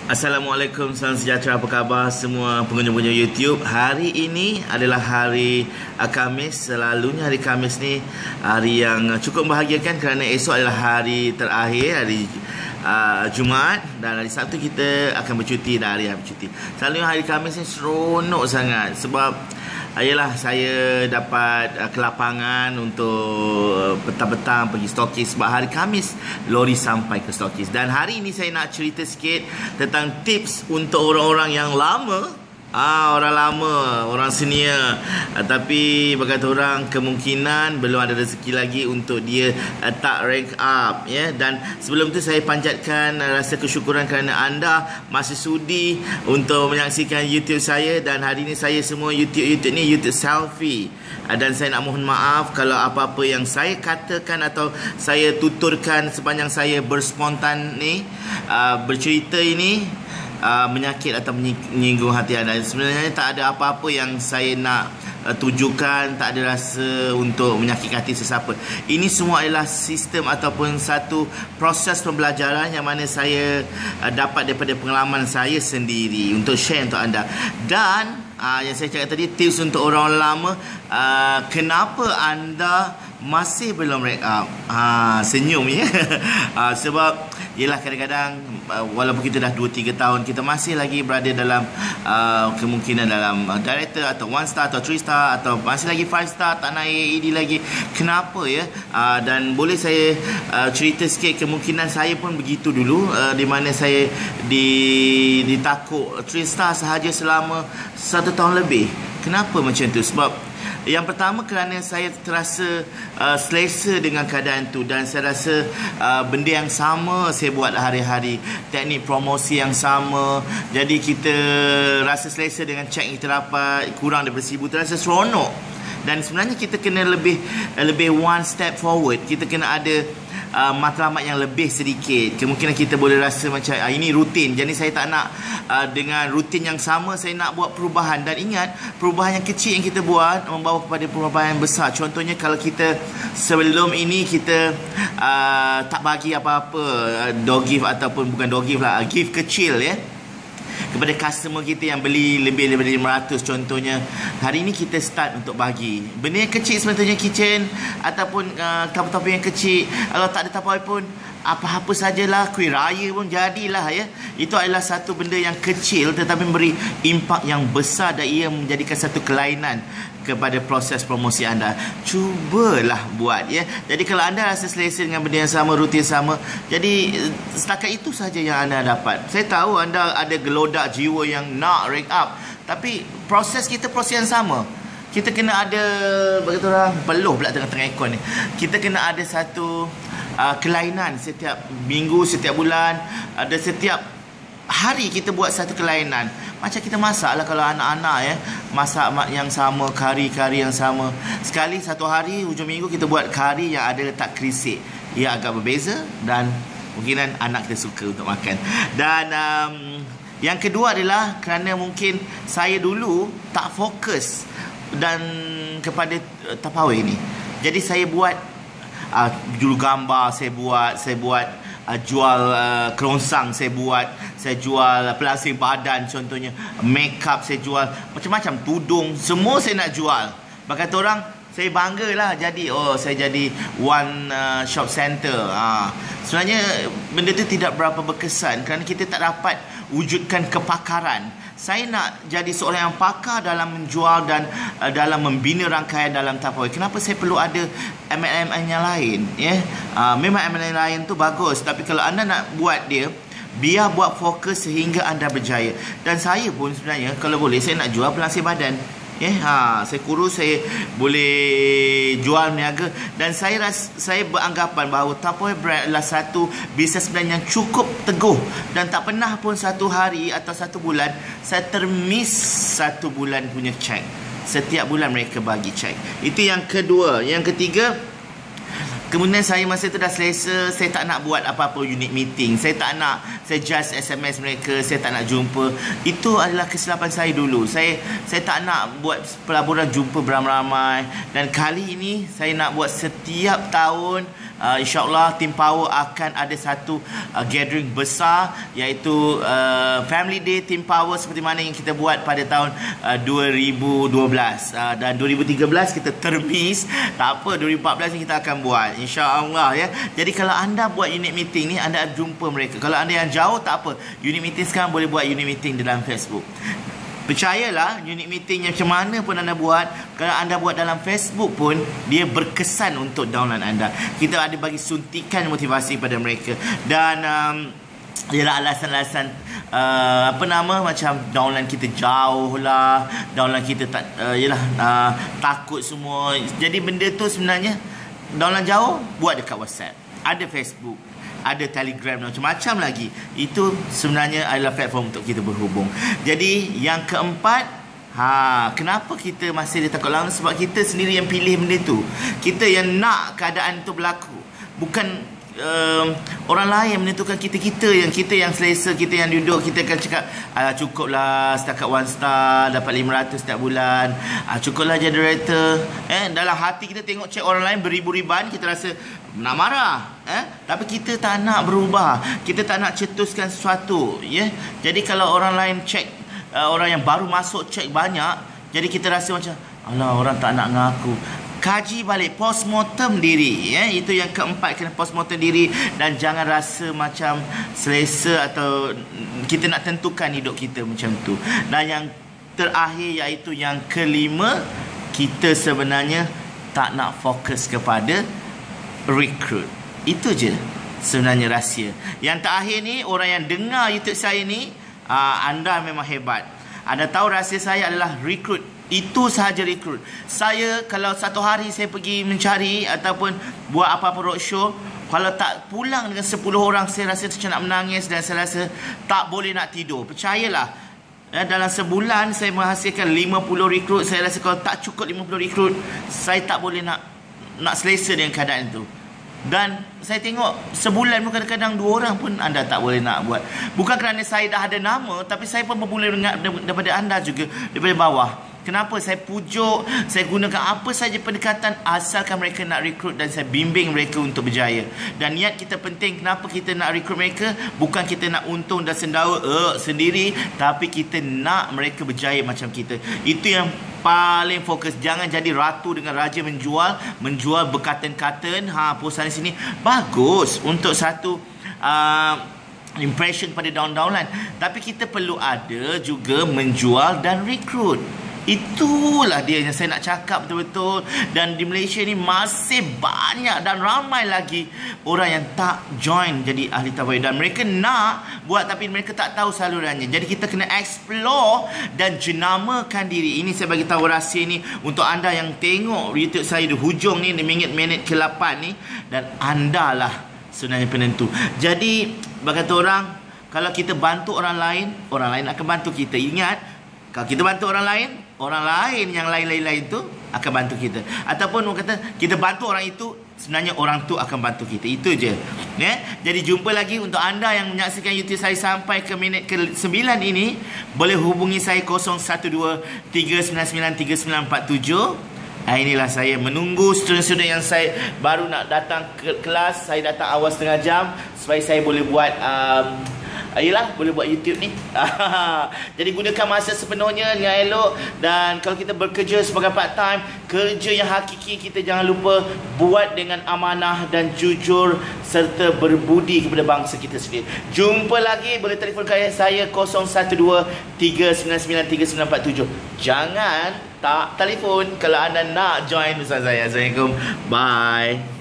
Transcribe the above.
Assalamualaikum, salam sejahtera, apa khabar semua pengunjung-pengunjung YouTube. Hari ini adalah hari Khamis. Selalunya hari Khamis ni hari yang cukup membahagiakan kerana esok adalah hari terakhir, hari Jumaat, dan hari Sabtu kita akan bercuti dan hari bercuti. Selalunya hari Khamis ni seronok sangat sebab ayalah saya dapat ke lapangan untuk petang-petang pergi stokis sebab hari Khamis lori sampai ke stokis. Dan hari ini saya nak cerita sikit tentang tips untuk orang-orang yang lama, orang lama, orang senior, tapi berkata orang kemungkinan belum ada rezeki lagi untuk dia tak rank up, ya. Dan sebelum tu saya panjatkan rasa kesyukuran kerana anda masih sudi untuk menyaksikan YouTube saya. Dan hari ini saya semua YouTube ni YouTube selfie, dan saya nak mohon maaf kalau apa-apa yang saya katakan atau saya tuturkan sepanjang saya berspontan ni, bercerita ini menyakit atau menyinggung hati anda. Sebenarnya tak ada apa-apa yang saya nak tujukan, tak ada rasa untuk menyakitkan hati sesiapa. Ini semua adalah sistem ataupun satu proses pembelajaran yang mana saya dapat daripada pengalaman saya sendiri untuk share untuk anda. Dan yang saya cakap tadi, tips untuk orang lama, kenapa anda masih belum rank up? Senyum, ya. Sebab yelah, kadang-kadang walaupun kita dah 2-3 tahun, kita masih lagi berada dalam kemungkinan dalam director atau 1 star atau 3 star atau masih lagi 5 star, tak naik AD lagi. Kenapa, ya? Dan boleh saya cerita sikit, kemungkinan saya pun begitu dulu, di mana saya ditakuk 3 star sahaja selama 1 tahun lebih. Kenapa macam tu? Sebab yang pertama, kerana saya terasa selesa dengan keadaan tu, dan saya rasa benda yang sama saya buat hari-hari, teknik promosi yang sama. Jadi kita rasa selesa dengan cek yang kita dapat, kurang daripada 1000, terasa seronok. Dan sebenarnya kita kena lebih one step forward. Kita kena ada matlamat yang lebih sedikit. Kemungkinan kita boleh rasa macam ini rutin, jadi saya tak nak dengan rutin yang sama, saya nak buat perubahan. Dan ingat, perubahan yang kecil yang kita buat membawa kepada perubahan yang besar. Contohnya, kalau kita sebelum ini kita tak bagi apa-apa door gift, ataupun bukan door gift lah, gift kecil, ya, kepada customer kita yang beli lebih daripada 500 contohnya, hari ini kita start untuk bagi benda yang kecil, sebetulnya kitchen ataupun tapu-tapu yang kecil. Kalau tak ada tapu pun, apa-apa sajalah, kuih raya pun jadilah, ya. Itu adalah satu benda yang kecil tetapi memberi impak yang besar, dan ia menjadikan satu kelainan kepada proses promosi anda. Cubalah buat, ya. Jadi kalau anda rasa selesa dengan benda yang sama, rutin sama, jadi setakat itu saja yang anda dapat. Saya tahu anda ada gelodak jiwa yang nak rank up, tapi proses kita proses yang sama. Kita kena ada, berkata orang, peluh pula tengah-tengah aircon ni. Kita kena ada satu kelainan setiap minggu, setiap bulan, ada setiap hari kita buat satu kelainan. Macam kita masak lah, kalau anak-anak, ya, masak yang sama, kari-kari yang sama. Sekali satu hari, hujung minggu kita buat kari yang ada letak krisik. Ia agak berbeza dan mungkinan anak kita suka untuk makan. Dan yang kedua adalah kerana mungkin saya dulu tak fokus dan kepada tapawai ini. Jadi saya buat juru gambar, saya buat jual kerongsang, saya jual pelasih badan contohnya, makeup saya jual, macam-macam, tudung, semua saya nak jual. Bahkan orang, saya banggalah jadi, saya jadi one shop center. Sebenarnya benda tu tidak berapa berkesan kerana kita tak dapat wujudkan kepakaran. Saya nak jadi seorang yang pakar dalam menjual dan dalam membina rangkaian dalam tapawai. Kenapa saya perlu ada MLM yang lain, ya? Memang MLM lain tu bagus, tapi kalau anda nak buat dia, biar buat fokus sehingga anda berjaya. Dan saya pun sebenarnya, kalau boleh, saya nak jual pelasih badan, ya. Saya kurus, saya boleh jual meniaga. Dan saya beranggapan bahawa Tapawai Brand adalah satu bisnes brand yang cukup teguh, dan tak pernah pun satu hari atau satu bulan saya termiss satu bulan punya cek. Setiap bulan mereka bagi cek. Itu yang kedua. Yang ketiga, kemudian saya masa itu dah selesa, saya tak nak buat apa-apa unit meeting. Saya tak nak, saya just SMS mereka, saya tak nak jumpa. Itu adalah kesilapan saya dulu. Saya tak nak buat pelaburan jumpa beramai-ramai. Dan kali ini saya nak buat setiap tahun InsyaAllah Team Power akan ada satu gathering besar, iaitu Family Day Team Power seperti mana yang kita buat pada tahun 2012 dan 2013 kita termiss. Tak apa, 2014 ni kita akan buat InsyaAllah ya. Jadi kalau anda buat unit meeting ni, anda jumpa mereka. Kalau anda yang jauh, tak apa, unit meeting sekarang boleh buat unit meeting dalam Facebook. Percayalah, unit meeting yang macam mana pun anda buat, kalau anda buat dalam Facebook pun, dia berkesan untuk downline anda. Kita ada bagi suntikan motivasi pada mereka. Dan ialah alasan-alasan macam downline kita jauh lah, downline kita tak takut semua. Jadi benda tu sebenarnya, downline jauh buat dekat WhatsApp, ada Facebook, ada Telegram dan macam-macam lagi. Itu sebenarnya adalah platform untuk kita berhubung. Jadi yang keempat, kenapa kita masih takut lawan? Sebab kita sendiri yang pilih benda tu. Kita yang nak keadaan tu berlaku. Bukan orang lain menentukan kita yang selesa, kita yang duduk, kita akan cakap cukuplah setakat 1 star, dapat 500 setiap bulan, cukuplah generator. Dalam hati kita tengok cek orang lain beribu-riban, kita rasa nak marah. Tapi kita tak nak berubah, kita tak nak cetuskan sesuatu ya. Jadi kalau orang lain cek, orang yang baru masuk cek banyak, jadi kita rasa macam alah, orang tak nak ngaku. Kaji balik, postmortem diri ya. Itu yang keempat, kena postmortem diri. Dan jangan rasa macam selesa atau kita nak tentukan hidup kita macam tu. Dan yang terakhir, iaitu yang kelima, kita sebenarnya tak nak fokus kepada recruit. Itu je sebenarnya rahsia. Yang terakhir ni, orang yang dengar YouTube saya ni, anda memang hebat. Anda tahu rahsia saya adalah recruit. Itu sahaja rekrut. Saya kalau satu hari saya pergi mencari ataupun buat apa-apa roadshow, kalau tak pulang dengan 10 orang, saya rasa macam nak menangis dan saya rasa tak boleh nak tidur. Percayalah, dalam sebulan saya menghasilkan 50 rekrut. Saya rasa kalau tak cukup 50 rekrut, saya tak boleh nak selesa dengan keadaan itu. Dan saya tengok sebulan pun kadang-kadang 2 orang pun anda tak boleh nak buat. Bukan kerana saya dah ada nama, tapi saya pun bermula daripada anda juga, daripada bawah. Kenapa saya pujuk, saya gunakan apa saja pendekatan asalkan mereka nak rekrut dan saya bimbing mereka untuk berjaya. Dan niat kita penting. Kenapa kita nak rekrut mereka? Bukan kita nak untung dan sendawa sendiri, tapi kita nak mereka berjaya macam kita. Itu yang paling fokus. Jangan jadi ratu dengan raja menjual berkatan-katan. Perusahaan sini bagus untuk satu impression pada downline. Tapi kita perlu ada juga menjual dan rekrut. Itulah dia yang saya nak cakap betul-betul. Dan di Malaysia ni masih banyak dan ramai lagi orang yang tak join jadi ahli tabayun. Dan mereka nak buat tapi mereka tak tahu salurannya. Jadi kita kena explore dan jenamakan diri. Ini saya bagi tahu rahsia ni untuk anda yang tengok YouTube saya di hujung ni, di minit ke-8 ni. Dan anda lah sebenarnya penentu. Jadi berkata orang, kalau kita bantu orang lain akan bantu kita. Ingat, kalau kita bantu orang lain yang lain-lain tu akan bantu kita. Ataupun orang kata kita bantu orang itu, sebenarnya orang tu akan bantu kita. Itu je ya? Jadi jumpa lagi. Untuk anda yang menyaksikan YouTube saya sampai ke minit ke-9 ini, boleh hubungi saya 012-399-3947. Inilah saya menunggu student-student yang saya baru nak datang ke kelas. Saya datang awal setengah jam supaya saya boleh buat boleh buat YouTube ni. Jadi gunakan masa sepenuhnya dengan elok. Dan kalau kita bekerja sebagai part time, kerja yang hakiki, kita jangan lupa buat dengan amanah dan jujur serta berbudi kepada bangsa kita sendiri. Jumpa lagi, boleh telefon saya 012-399-3947. Jangan tak telefon kalau anda nak join bersama saya. Assalamualaikum. Bye.